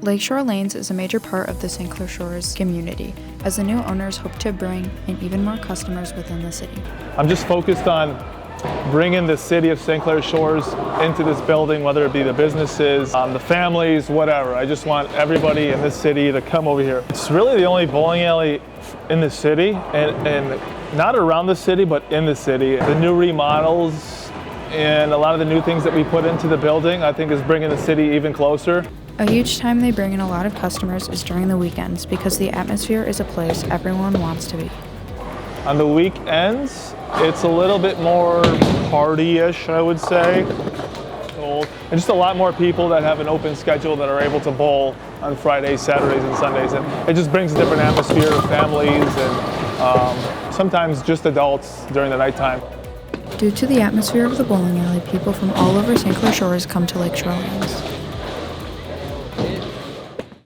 Lakeshore Lanes is a major part of the St. Clair Shores community, as the new owners hope to bring in even more customers within the city. I'm just focused on bringing the city of St. Clair Shores into this building, whether it be the businesses, the families, whatever. I just want everybody in this city to come over here. It's really the only bowling alley in the city, and not around the city, but in the city. The new remodels and a lot of the new things that we put into the building, I think is bringing the city even closer. A huge time they bring in a lot of customers is during the weekends because the atmosphere is a place everyone wants to be. On the weekends, it's a little bit more party-ish, I would say. And just a lot more people that have an open schedule that are able to bowl on Fridays, Saturdays, and Sundays. And it just brings a different atmosphere of families and sometimes just adults during the nighttime. Due to the atmosphere of the bowling alley, people from all over St. Clair Shores come to Lakeshore Lanes.